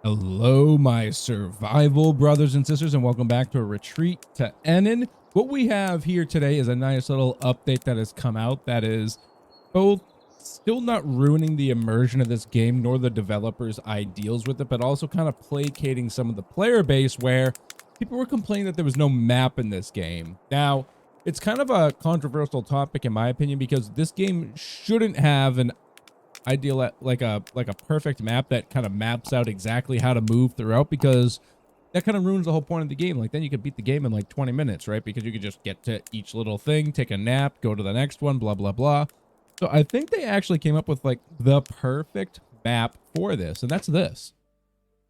Hello, my survival brothers and sisters, and welcome back to a retreat to Enen. What we have here today is a nice little update that has come out that is both still not ruining the immersion of this game nor the developers' ideals with it, but also kind of placating some of the player base where people were complaining that there was no map in this game. Now, it's kind of a controversial topic in my opinion because this game shouldn't have an ideal like a perfect map that kind of maps out exactly how to move throughout, because that kind of ruins the whole point of the game. Like, then you could beat the game in like 20 minutes, right? Because you could just get to each little thing, take a nap, go to the next one, blah blah blah. So I think they actually came up with like the perfect map for this, and that's this.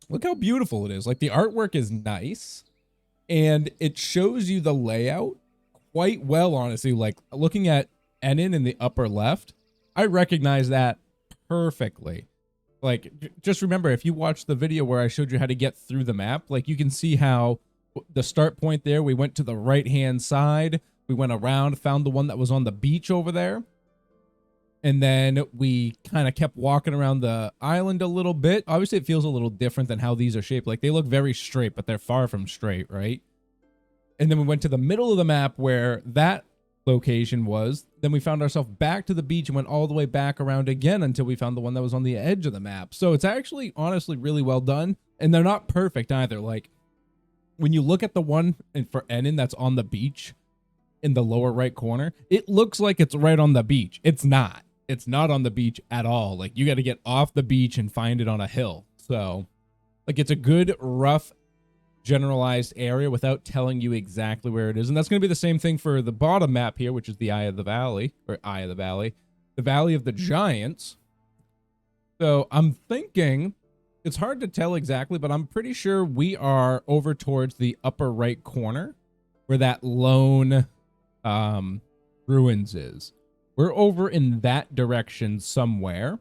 Look how beautiful it is. Like, the artwork is nice and it shows you the layout quite well, honestly. Like, looking at Enen in the upper left, I recognize that perfectly. Like, just remember, if you watch the video where I showed you how to get through the map, like, you can see how the start point there, we went to the right hand side, we went around, found the one that was on the beach over there, and then we kind of kept walking around the island a little bit. Obviously it feels a little different than how these are shaped. Like, they look very straight, but they're far from straight, right? And then we went to the middle of the map where that location was. Then we found ourselves back to the beach and went all the way back around again until we found the one that was on the edge of the map. So it's actually honestly really well done, and they're not perfect either. Like, when you look at the one for Enen that's on the beach in the lower right corner, it looks like it's right on the beach. It's not on the beach at all. Like, you got to get off the beach and find it on a hill. So like, it's a good rough generalized area without telling you exactly where it is. And that's going to be the same thing for the bottom map here, which is the the Valley of the Giants. So I'm thinking, it's hard to tell exactly, but I'm pretty sure we are over towards the upper right corner where that lone ruins is. We're over in that direction somewhere.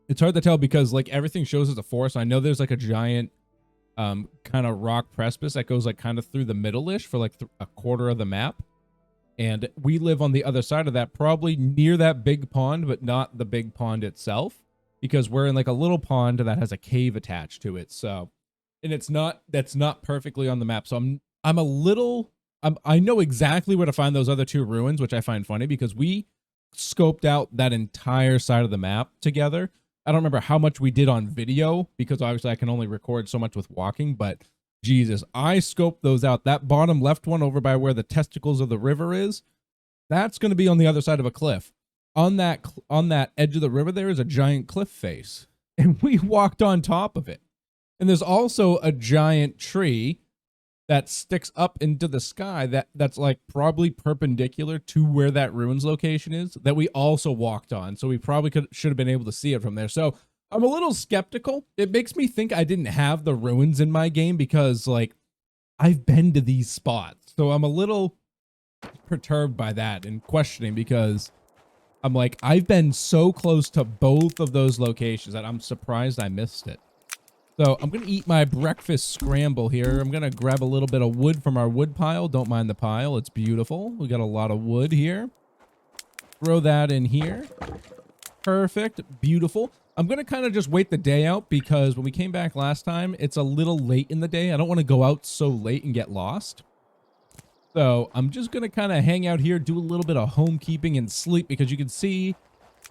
It's hard to tell because, like, everything shows as a forest. I know there's like a giant kind of rock precipice that goes like kind of through the middle-ish for like a quarter of the map, and we live on the other side of that, probably near that big pond, but not the big pond itself, because we're in like a little pond that has a cave attached to it. So, and that's not perfectly on the map. So I know exactly where to find those other two ruins, which I find funny because we scoped out that entire side of the map together. I don't remember how much we did on video because obviously I can only record so much with walking, but Jesus, I scoped those out. That bottom left one over by where the testicles of the river is, that's going to be on the other side of a cliff. On that edge of the river there is a giant cliff face, and we walked on top of it. And there's also a giant tree that sticks up into the sky that's like probably perpendicular to where that ruins location is, that we also walked on. So we probably should have been able to see it from there. So I'm a little skeptical. It makes me think I didn't have the ruins in my game because, like, I've been to these spots. So I'm a little perturbed by that and questioning, because I'm like, I've been so close to both of those locations that I'm surprised I missed it. So I'm going to eat my breakfast scramble here. I'm going to grab a little bit of wood from our wood pile. Don't mind the pile. It's beautiful. We got a lot of wood here. Throw that in here. Perfect. Beautiful. I'm going to kind of just wait the day out because when we came back last time, it's a little late in the day. I don't want to go out so late and get lost. So I'm just going to kind of hang out here, do a little bit of homekeeping and sleep, because you can see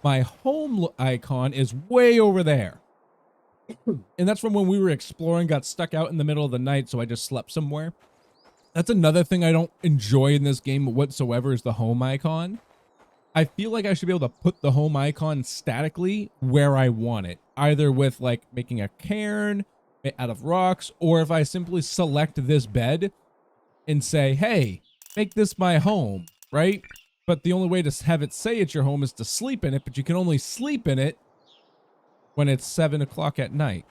my home icon is way over there. And that's from when we were exploring, got stuck out in the middle of the night, so I just slept somewhere. That's another thing I don't enjoy in this game whatsoever, is the home icon. I feel like I should be able to put the home icon statically where I want it, either with like making a cairn out of rocks, or if I simply select this bed and say, hey, make this my home, right? But the only way to have it say it's your home is to sleep in it, but you can only sleep in it when it's 7 o'clock at night.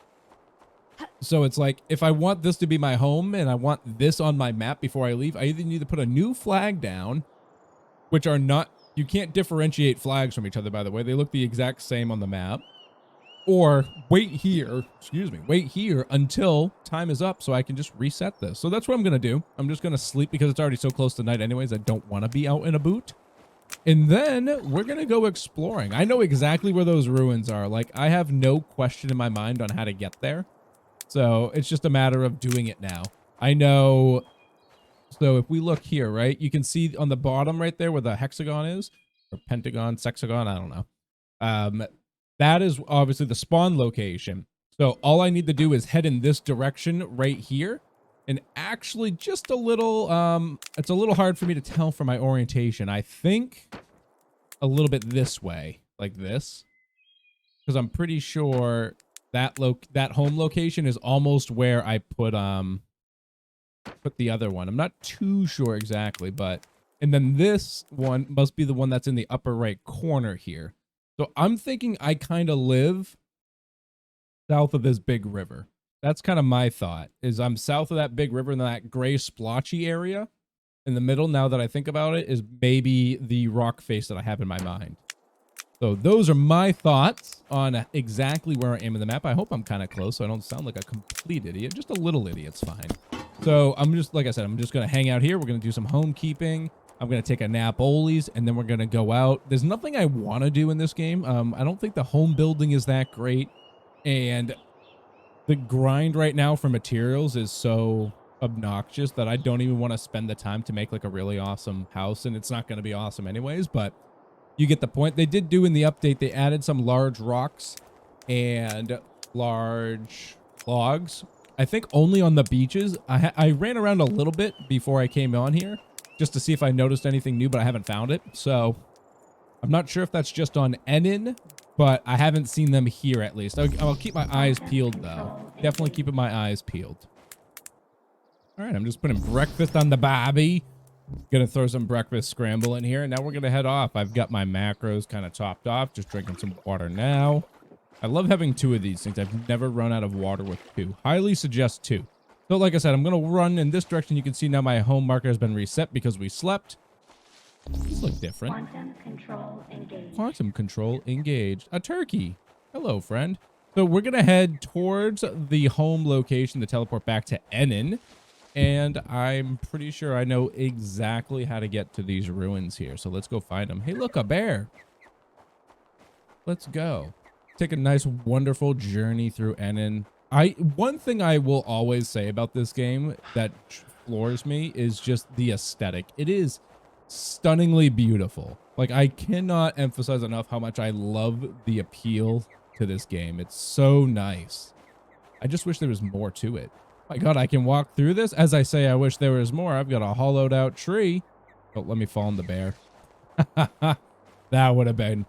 So it's like, if I want this to be my home and I want this on my map before I leave, I either need to put a new flag down, which are not, you can't differentiate flags from each other, by the way. They look the exact same on the map. Or wait here until time is up so I can just reset this. So that's what I'm going to do. I'm just going to sleep because it's already so close to night anyways. I don't want to be out in a boot. And then we're going to go exploring. I know exactly where those ruins are. Like, I have no question in my mind on how to get there. So it's just a matter of doing it now. I know. So if we look here, right, you can see on the bottom right there where the hexagon is, or pentagon, sexagon, I don't know. That is obviously the spawn location. So all I need to do is head in this direction right here. And actually just a little, it's a little hard for me to tell from my orientation. I think a little bit this way, like this. Because I'm pretty sure that home location is almost where I put the other one. I'm not too sure exactly, but and then this one must be the one that's in the upper right corner here. So I'm thinking I kind of live south of this big river. That's kind of my thought, is I'm south of that big river in that gray splotchy area. In the middle, now that I think about it, is maybe the rock face that I have in my mind. So those are my thoughts on exactly where I am in the map. I hope I'm kind of close so I don't sound like a complete idiot. Just a little idiot's fine. So I'm just, like I said, I'm just going to hang out here. We're going to do some homekeeping. I'm going to take a nap ollies, and then we're going to go out. There's nothing I want to do in this game. I don't think the home building is that great. And the grind right now for materials is so obnoxious that I don't even want to spend the time to make like a really awesome house. And it's not going to be awesome anyways, but you get the point. They did do in the update, they added some large rocks and large logs. I think only on the beaches. I ran around a little bit before I came on here just to see if I noticed anything new, but I haven't found it. So I'm not sure if that's just on Enen, but I haven't seen them here at least. I'll keep my eyes peeled though. Definitely keeping my eyes peeled. All right, I'm just putting breakfast on the bobby. Gonna throw some breakfast scramble in here, and now we're gonna head off. I've got my macros kind of topped off, just drinking some water now. I love having two of these things. I've never run out of water with two. Highly suggest two. So like I said, I'm gonna run in this direction. You can see now my home marker has been reset because we slept. These look different. Quantum control engaged. Quantum control engaged. A turkey. Hello, friend. So we're gonna head towards the home location to teleport back to Enen. And I'm pretty sure I know exactly how to get to these ruins here. So let's go find them. Hey, look, a bear. Let's go. Take a nice, wonderful journey through Enen. One thing I will always say about this game that floors me is just the aesthetic. It is stunningly beautiful. Like, I cannot emphasize enough how much I love the appeal to this game. It's so nice. I just wish there was more to it. My God, I can walk through this. As I say, I wish there was more. I've got a hollowed out tree. Oh, let me fall on the bear. That would have been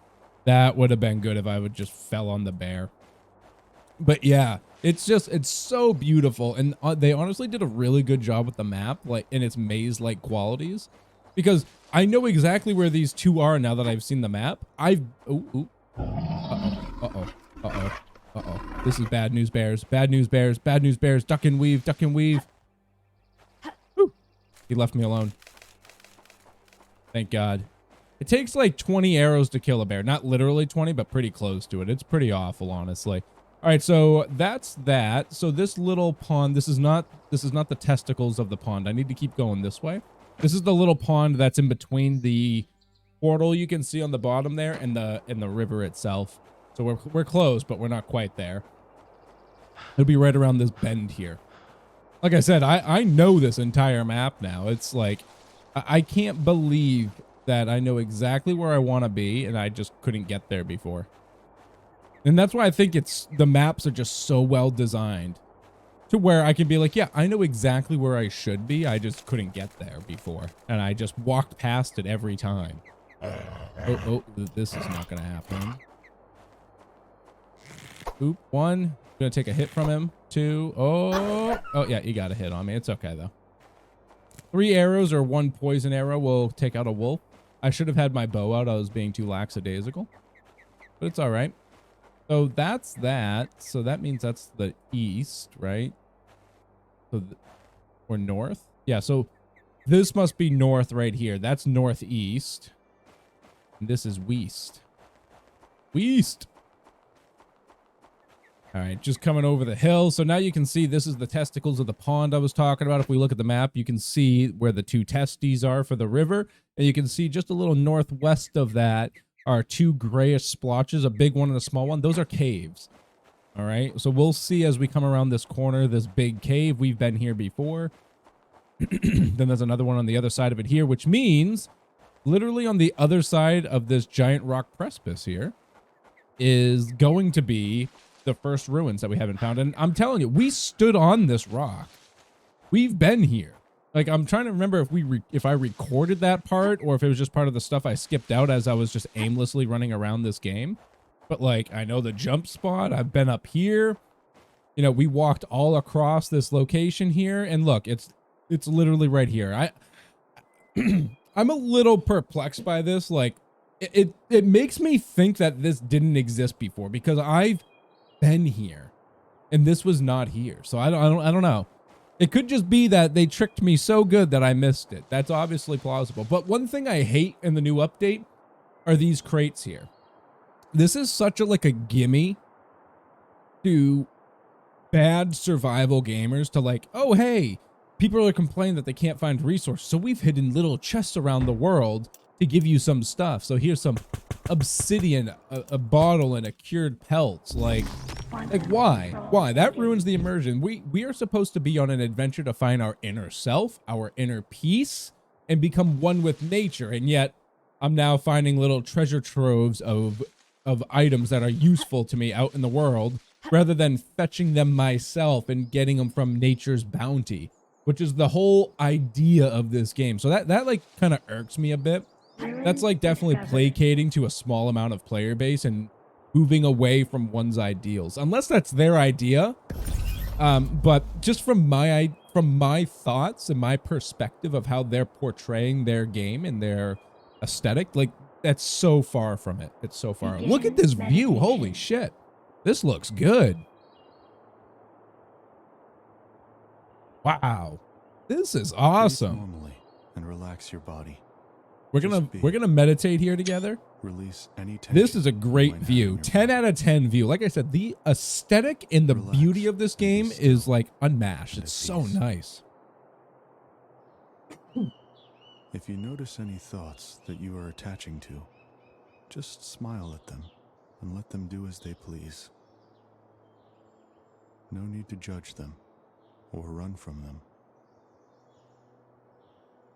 good if I would just fell on the bear. But yeah, it's so beautiful. And they honestly did a really good job with the map, like in its maze-like qualities, because I know exactly where these two are now that I've seen the map. Uh-oh. This is bad news bears. Bad news bears. Bad news bears. Duck and weave. Duck and weave. Whew. He left me alone. Thank God. It takes like 20 arrows to kill a bear. Not literally 20, but pretty close to it. It's pretty awful, honestly. All right, so that's that. So this little pond, this is not the testicles of the pond. I need to keep going this way. This is the little pond that's in between the portal you can see on the bottom there and the river itself. So we're close, but we're not quite there. It'll be right around this bend here. Like I said, I know this entire map now. It's like, I can't believe that I know exactly where I want to be, and I just couldn't get there before. And that's why I think the maps are just so well designed to where I can be like, yeah, I know exactly where I should be. I just couldn't get there before, and I just walked past it every time. Oh, this is not going to happen. Oop, 1. Gonna take a hit from him. 2. Oh, yeah, he got a hit on me. It's okay, though. 3 arrows or 1 poison arrow will take out a wolf. I should have had my bow out. I was being too lackadaisical. But it's all right. So that's that. So that means that's the east, right? So or north? Yeah, so this must be north right here. That's northeast. And this is west. West. All right, just coming over the hill. So now you can see this is the testicles of the pond I was talking about. If we look at the map, you can see where the 2 testes are for the river. And you can see just a little northwest of that are 2 grayish splotches, a big one and a small one. Those are caves. All right. So we'll see as we come around this corner, this big cave. We've been here before. Then there's another one on the other side of it here, which means literally on the other side of this giant rock precipice here is going to be the first ruins that we haven't found. And I'm telling you, we stood on this rock. We've been here. Like, I'm trying to remember if I recorded that part or if it was just part of the stuff I skipped out as I was just aimlessly running around this game. But like, I know the jump spot. I've been up here. You know, we walked all across this location here, and look, it's literally right here. I'm a little perplexed by this. Like, it makes me think that this didn't exist before because I've been here and this was not here. So I don't know. It could just be that they tricked me so good that I missed it. That's obviously plausible. But one thing I hate in the new update are these crates here. This is such a like a gimme to bad survival gamers to like, oh, hey, people are complaining that they can't find resources. So we've hidden little chests around the world to give you some stuff. So here's some obsidian, a bottle, and a cured pelt. Like why? Why? That ruins the immersion. We are supposed to be on an adventure to find our inner self, our inner peace, and become one with nature. And yet I'm now finding little treasure troves of items that are useful to me out in the world rather than fetching them myself and getting them from nature's bounty, which is the whole idea of this game. So that like kind of irks me a bit. That's like definitely placating to a small amount of player base and moving away from one's ideals, unless that's their idea. But just from my thoughts and my perspective of how they're portraying their game and their aesthetic, like that's so far from it. It's so far. Look at this view. Holy shit. This looks good. Wow. This is awesome. Normally and relax your body. We're gonna meditate here together. Release any tension. This is a great view. 10 out of 10 view. Like I said, the aesthetic and the beauty of this game is like unmatched. It's so nice. If you notice any thoughts that you are attaching to, just smile at them and let them do as they please. No need to judge them or run from them.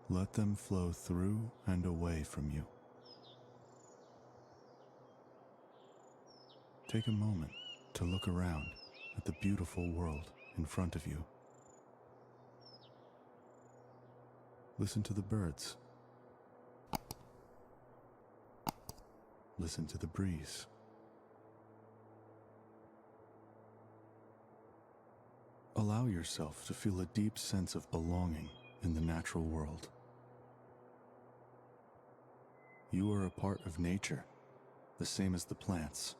Let them flow through and away from you. Take a moment to look around at the beautiful world in front of you. Listen to the birds. Listen to the breeze. Allow yourself to feel a deep sense of belonging in the natural world. You are a part of nature, the same as the plants,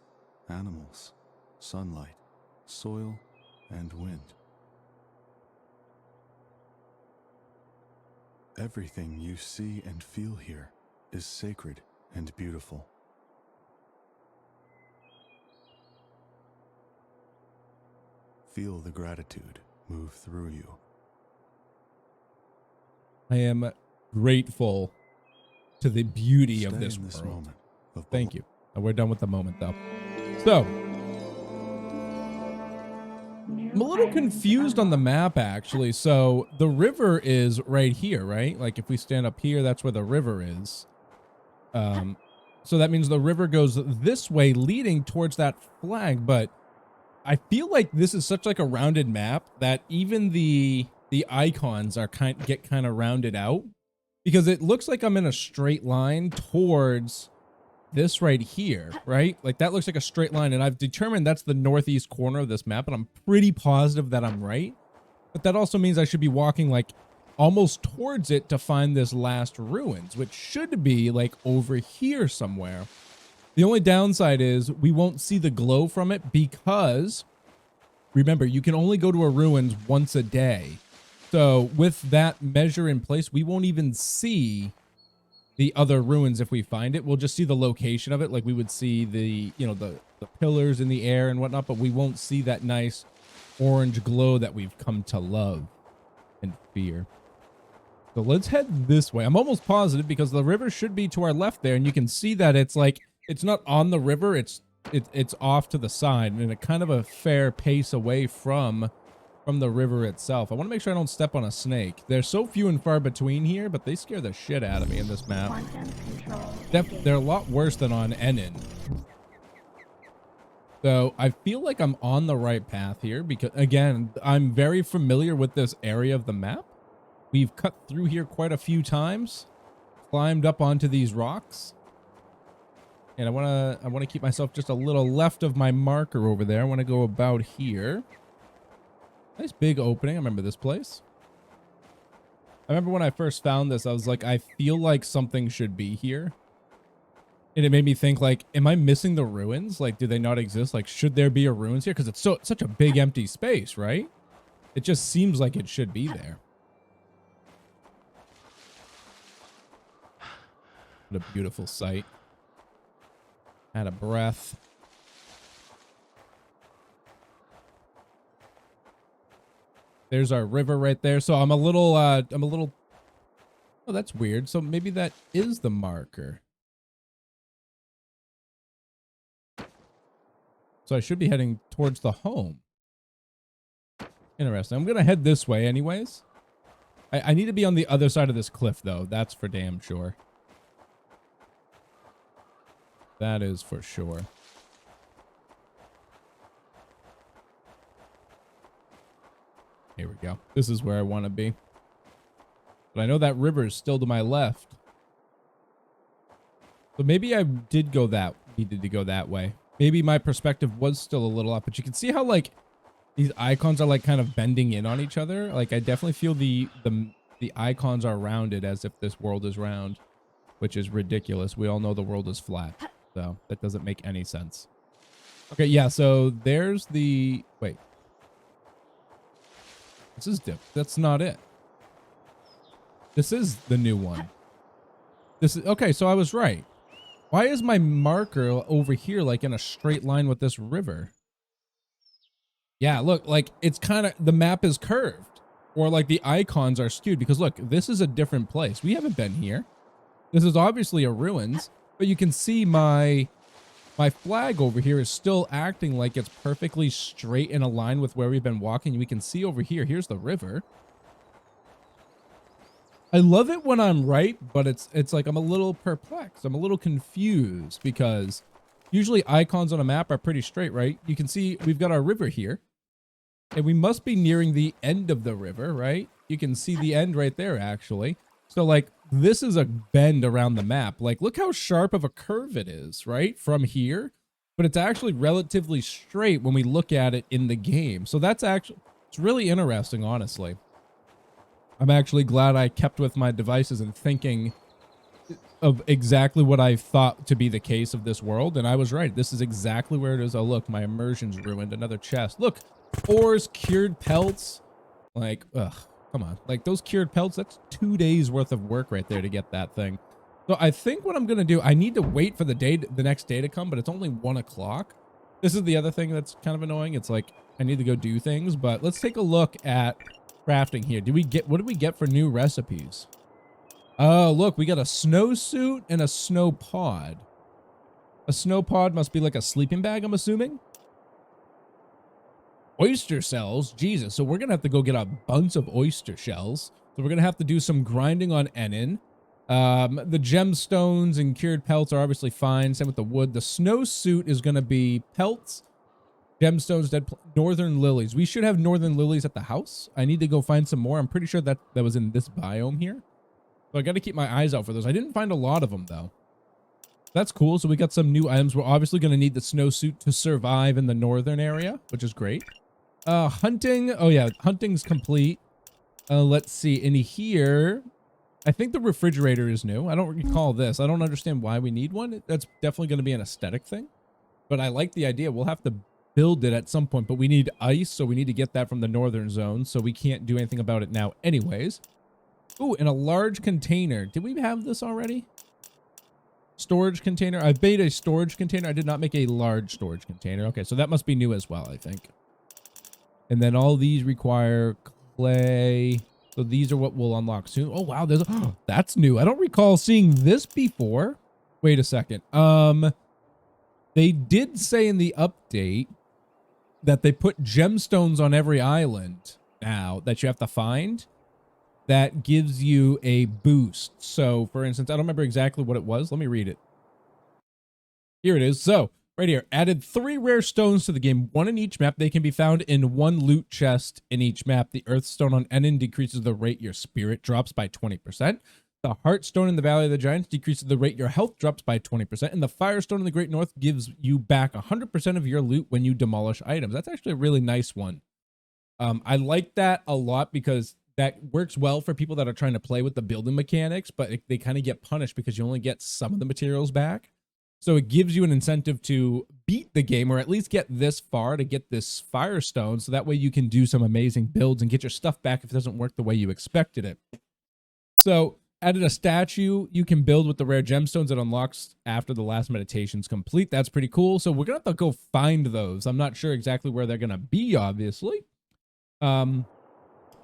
animals, sunlight, soil, and wind. Everything you see and feel here is sacred and beautiful. Feel the gratitude move through you. I am grateful to the beauty of this in this world. moment of Thank you. We're done with the moment though. So I'm a little confused on the map actually. So the river is right here, right? Like if we stand up here, that's where the river is. So that means the river goes this way leading towards that flag, but I feel like this is such like a rounded map that even the icons are get kind of rounded out, because it looks like I'm in a straight line towards this right here, right? Like that looks like a straight line, and I've determined that's the northeast corner of this map, and I'm pretty positive that I'm right. But that also means I should be walking like almost towards it to find this last ruins, which should be like over here somewhere. The only downside is we won't see the glow from it because, remember, you can only go to a ruins once a day. So with that measure in place, we won't even see the other ruins if we find it. We'll just see the location of it. Like we would see the, you know, the pillars in the air and whatnot, but we won't see that nice orange glow that we've come to love and fear. So let's head this way. I'm almost positive because the river should be to our left there, and you can see that it's like, it's not on the river, it's it's off to the side and a kind of a fair pace away from the river itself. I want to make sure I don't step on a snake. They're so few and far between here, but they scare the shit out of me in this map. Quantum control They're a lot worse than on Enen. So I feel like I'm on the right path here because, again, I'm very familiar with this area of the map. We've cut through here quite a few times, climbed up onto these rocks. And I want to keep myself just a little left of my marker over there. I want to go about here. Nice big opening. I remember this place. I remember when I first found this, I was like, I feel like something should be here. And it made me think, like, am I missing the ruins? Like, do they not exist? Like, should there be a ruins here? Because it's such a big empty space, right? It just seems like it should be there. What a beautiful sight. Out of breath. There's our river right there. So I'm a little, oh, that's weird. So maybe that is the marker. So I should be heading towards the home. Interesting. I'm going to head this way anyways. I need to be on the other side of this cliff though. That's for damn sure. That is for sure. Here we go. This is where I want to be. But I know that river is still to my left. So maybe I needed to go that way. Maybe my perspective was still a little off, but you can see how like these icons are like kind of bending in on each other. Like I definitely feel the icons are rounded as if this world is round, which is ridiculous. We all know the world is flat. So that doesn't make any sense. Okay, yeah, so there's the... Wait. This is different. That's not it. This is the new one. This is... Okay, so I was right. Why is my marker over here like in a straight line with this river? Yeah, look, like it's kind of... The map is curved. Or like the icons are skewed because look, this is a different place. We haven't been here. This is obviously a ruins. But you can see my flag over here is still acting like it's perfectly straight in a line with where we've been walking. We can see over here, here's the river. I love it when I'm right, but it's like I'm a little perplexed. I'm a little confused because usually icons on a map are pretty straight, right? You can see we've got our river here. And we must be nearing the end of the river, right? You can see the end right there, actually. So, like, this is a bend around the map. Like, look how sharp of a curve it is, right? From here. But it's actually relatively straight when we look at it in the game. So that's actually, it's really interesting, honestly. I'm actually glad I kept with my devices and thinking of exactly what I thought to be the case of this world. And I was right. This is exactly where it is. Oh, look, my immersion's ruined. Another chest. Look, ores, cured pelts. Like, ugh. Come on, like those cured pelts, that's 2 days worth of work right there to get that thing. So I think what I'm going to do, I need to wait for the next day to come, but it's only 1 o'clock. This is the other thing that's kind of annoying. It's like, I need to go do things, but let's take a look at crafting here. What did we get for new recipes? Oh, look, we got a snowsuit and a snow pod. A snow pod must be like a sleeping bag, I'm assuming. Oyster shells, Jesus. So we're gonna have to go get a bunch of oyster shells. So we're gonna have to do some grinding on Enen. The gemstones and cured pelts are obviously fine. Same with the wood. The snowsuit is gonna be pelts, gemstones, northern lilies. We should have northern lilies at the house. I need to go find some more. I'm pretty sure that was in this biome here. So I got to keep my eyes out for those. I didn't find a lot of them though. That's cool. So we got some new items. We're obviously gonna need the snowsuit to survive in the northern area, which is great. Hunting. Oh yeah, hunting's complete. Let's see. In here, I think the refrigerator is new. I don't recall this. I don't understand why we need one. That's definitely going to be an aesthetic thing. But I like the idea. We'll have to build it at some point. But we need ice, so we need to get that from the northern zone. So we can't do anything about it now anyways. Ooh, in a large container. Did we have this already? Storage container. I've made a storage container. I did not make a large storage container. Okay, so that must be new as well, I think. And then all these require clay. So these are what we'll unlock soon. Oh, wow. That's new. I don't recall seeing this before. Wait a second. They did say in the update that they put gemstones on every island now that you have to find. That gives you a boost. So, for instance, I don't remember exactly what it was. Let me read it. Here it is. So, right here, added 3 rare stones to the game, 1 in each map. They can be found in 1 loot chest in each map. The Earth Stone on Enen decreases the rate your spirit drops by 20%. The Heart Stone in the Valley of the Giants decreases the rate your health drops by 20%. And the Fire Stone in the Great North gives you back 100% of your loot when you demolish items. That's actually a really nice one. I like that a lot because that works well for people that are trying to play with the building mechanics, but they kind of get punished because you only get some of the materials back. So it gives you an incentive to beat the game, or at least get this far to get this Firestone, so that way you can do some amazing builds and get your stuff back if it doesn't work the way you expected it. So added a statue you can build with the rare gemstones that unlocks after the last meditation's complete. That's pretty cool. So we're going to have to go find those. I'm not sure exactly where they're going to be, obviously.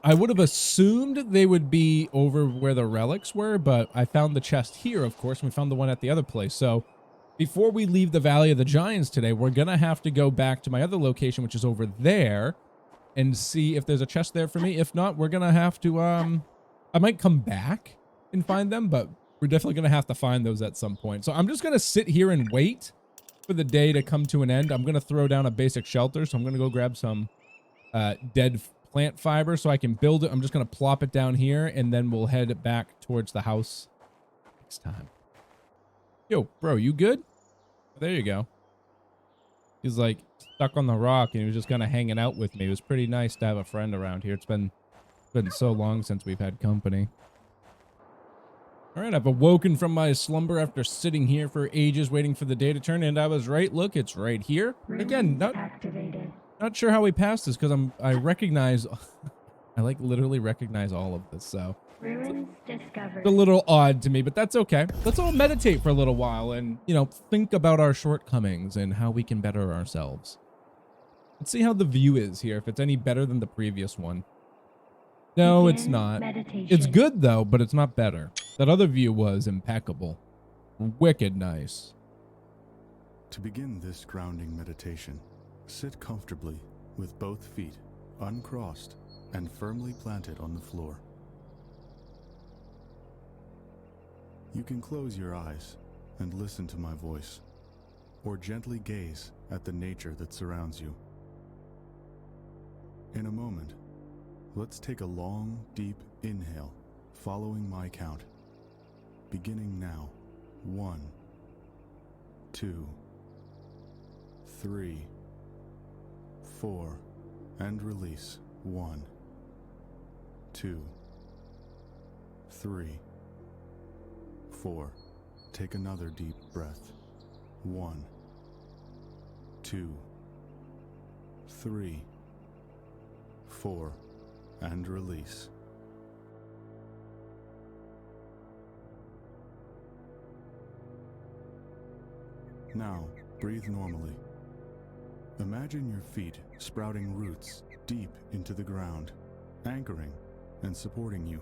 I would have assumed they would be over where the relics were, but I found the chest here, of course, and we found the one at the other place. So before we leave the Valley of the Giants today, we're going to have to go back to my other location, which is over there, and see if there's a chest there for me. If not, we're going to have to, I might come back and find them, but we're definitely going to have to find those at some point. So I'm just going to sit here and wait for the day to come to an end. I'm going to throw down a basic shelter, so I'm going to go grab some dead plant fiber so I can build it. I'm just going to plop it down here, and then we'll head back towards the house next time. Yo, bro, you good? There you go. He's like stuck on the rock, and he was just kind of hanging out with me. It was pretty nice to have a friend around here. It's been so long since we've had company. All right, I've awoken from my slumber after sitting here for ages waiting for the day to turn, and I was right. Look, it's right here. Again, not sure how we passed this because I recognize, I like literally recognize all of this. So Ruins discovered. it's a little odd to me, but that's okay. Let's all meditate for a little while and, you know, think about our shortcomings and how we can better ourselves. Let's see how the view is here, if it's any better than the previous one. No, it's not. Meditation. It's good though, but it's not better. That other view was impeccable. Wicked nice. To begin this grounding meditation, sit comfortably with both feet uncrossed and firmly planted on the floor. You can close your eyes and listen to my voice, or gently gaze at the nature that surrounds you. In a moment, let's take a long, deep inhale, following my count. Beginning now. 1, 2, 3, 4, and release. 1, 2, 3, 4. Take another deep breath. 1, 2, 3, 4, and release. Now, breathe normally. Imagine your feet sprouting roots deep into the ground, anchoring and supporting you.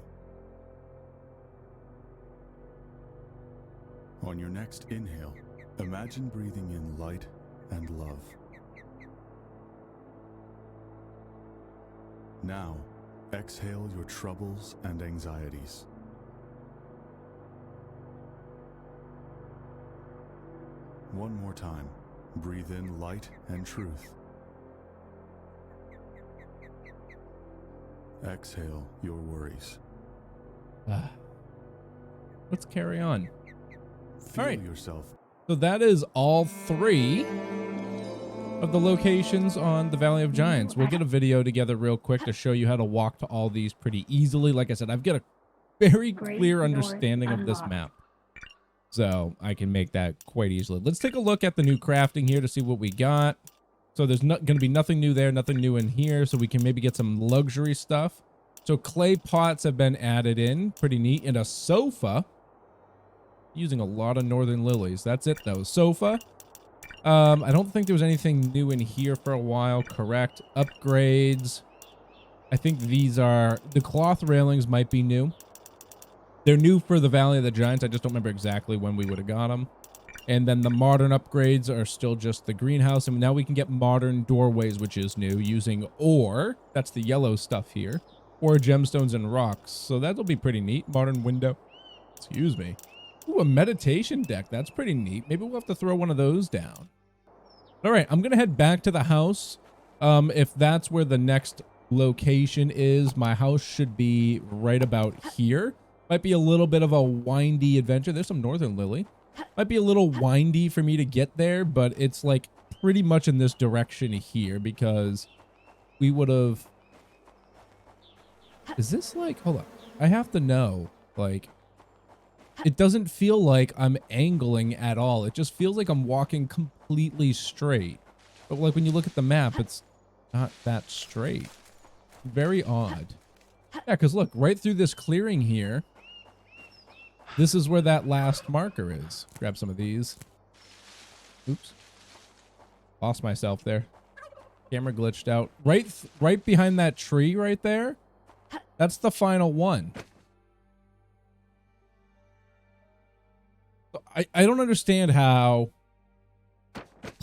On your next inhale, imagine breathing in light and love. Now, exhale your troubles and anxieties. One more time, breathe in light and truth. Exhale your worries. Let's carry on. Feel All right. yourself. So that is all 3 of the locations on the Valley of Giants. We'll get a video together real quick to show you how to walk to all these pretty easily. Like I said, I've got a very clear understanding of this map, so I can make that quite easily. Let's take a look at the new crafting here to see what we got. So there's not going to be nothing new there, nothing new in here, so we can maybe get some luxury stuff. So clay pots have been added in, pretty neat, and a sofa. Using a lot of northern lilies. That's it though. Sofa. I don't think there was anything new in here for a while. Correct. Upgrades. I think these are the cloth railings might be new. They're new for the Valley of the Giants. I just don't remember exactly when we would have got them. And then the modern upgrades are still just the greenhouse. And now we can get modern doorways, which is new, using ore. That's the yellow stuff here. Or gemstones and rocks. So that'll be pretty neat. Modern window. Excuse me. Ooh, a meditation deck. That's pretty neat. Maybe we'll have to throw one of those down. All right, I'm going to head back to the house. If that's where the next location is, my house should be right about here. Might be a little bit of a windy adventure. There's some northern lily. Might be a little windy for me to get there, but it's like pretty much in this direction here because we would have... Is this like... Hold up. I have to know, like... It doesn't feel like I'm angling at all. It just feels like I'm walking completely straight. But like when you look at the map, it's not that straight. Very odd. Yeah, because look, right through this clearing here, this is where that last marker is. Grab some of these. Oops. Lost myself there. Camera glitched out. Right behind that tree right there, that's the final one. I don't understand how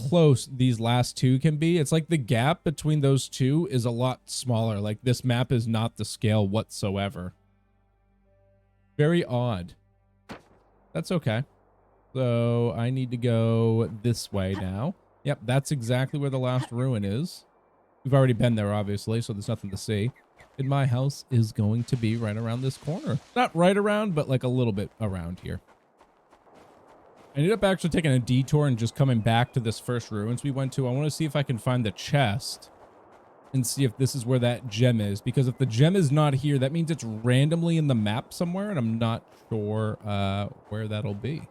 close these last two can be. It's like the gap between those two is a lot smaller. Like this map is not the scale whatsoever. Very odd. That's okay. So I need to go this way now. Yep, that's exactly where the last ruin is. We've already been there, obviously, so there's nothing to see. And my house is going to be right around this corner. Not right around, but like a little bit around here. I ended up actually taking a detour and just coming back to this first ruins we went to. I want to see if I can find the chest and see if this is where that gem is. Because if the gem is not here, that means it's randomly in the map somewhere, and I'm not sure where that'll be.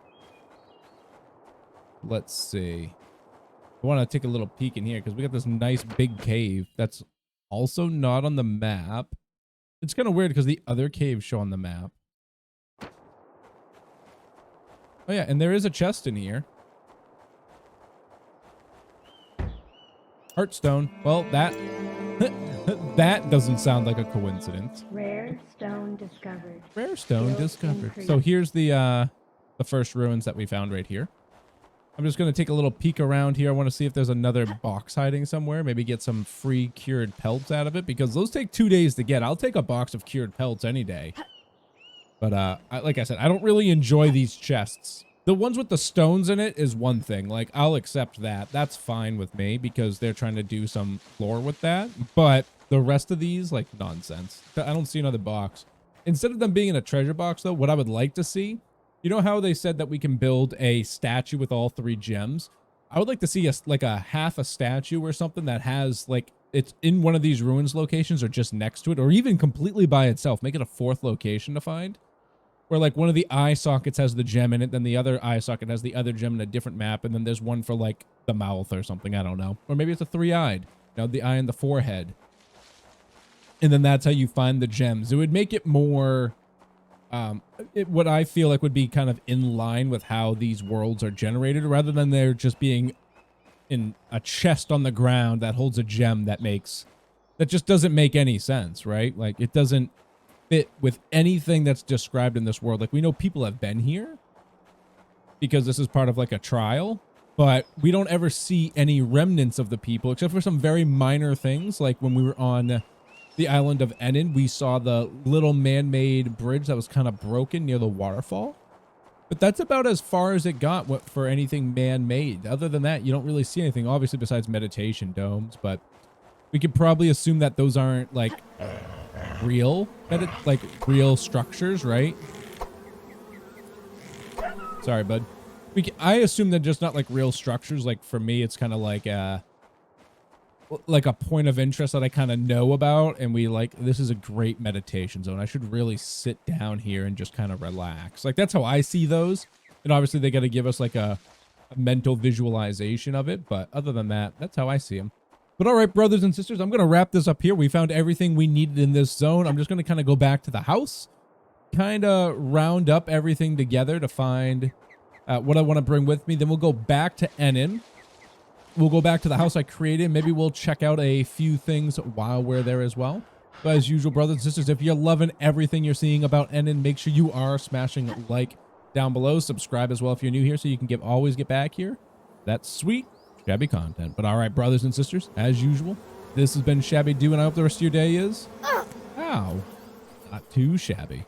Let's see. I want to take a little peek in here because we got this nice big cave that's also not on the map. It's kind of weird because the other caves show on the map. Oh yeah, and there is a chest in here. Heartstone. Well, that that doesn't sound like a coincidence. Rare stone discovered. Rare stone Skills discovered. increased. So here's the first ruins that we found right here. I'm just going to take a little peek around here. I want to see if there's another box hiding somewhere. Maybe get some free cured pelts out of it because those take 2 days to get. I'll take a box of cured pelts any day. But like I said, I don't really enjoy these chests. The ones with the stones in it is one thing. Like, I'll accept that. That's fine with me because they're trying to do some lore with that. But the rest of these, like, nonsense. I don't see another box. Instead of them being in a treasure box, though, what I would like to see, you know how they said that we can build a statue with all 3 gems? I would like to see like a half a statue or something that has, like, it's in one of these ruins locations or just next to it, or even completely by itself. Make it a 4th location to find. Where like one of the eye sockets has the gem in it, then the other eye socket has the other gem in a different map, and then there's one for like the mouth or something, I don't know. Or maybe it's a 3-eyed, you know, the eye in the forehead. And then that's how you find the gems. It would make it more, what I feel like would be kind of in line with how these worlds are generated, rather than there just being in a chest on the ground that holds a gem that just doesn't make any sense, right? Like it doesn't fit with anything that's described in this world. Like we know people have been here because this is part of like a trial, but we don't ever see any remnants of the people except for some very minor things. Like when we were on the island of Enen, we saw the little man-made bridge that was kind of broken near the waterfall. But that's about as far as it got for anything man-made. Other than that, you don't really see anything, obviously, besides meditation domes. But we could probably assume that those aren't like real structures, right? Sorry, bud. I assume they're just not like real structures. Like for me, it's kind of like a point of interest that I kind of know about, and this is a great meditation zone. I should really sit down here and just kind of relax. Like that's how I see those. And obviously they got to give us like a mental visualization of it, but other than that, that's how I see them. But all right, brothers and sisters, I'm going to wrap this up here. We found everything we needed in this zone. I'm just going to kind of go back to the house, kind of round up everything together to find what I want to bring with me. Then we'll go back to Enen. We'll go back to the house I created. Maybe we'll check out a few things while we're there as well. But as usual, brothers and sisters, if you're loving everything you're seeing about Enen, make sure you are smashing like, down below. Subscribe as well if you're new here so you can always get back here. That's sweet Shabby content. But all right, brothers and sisters, as usual, this has been ShabbyDoo, and I hope the rest of your day is... Ow. Not too shabby.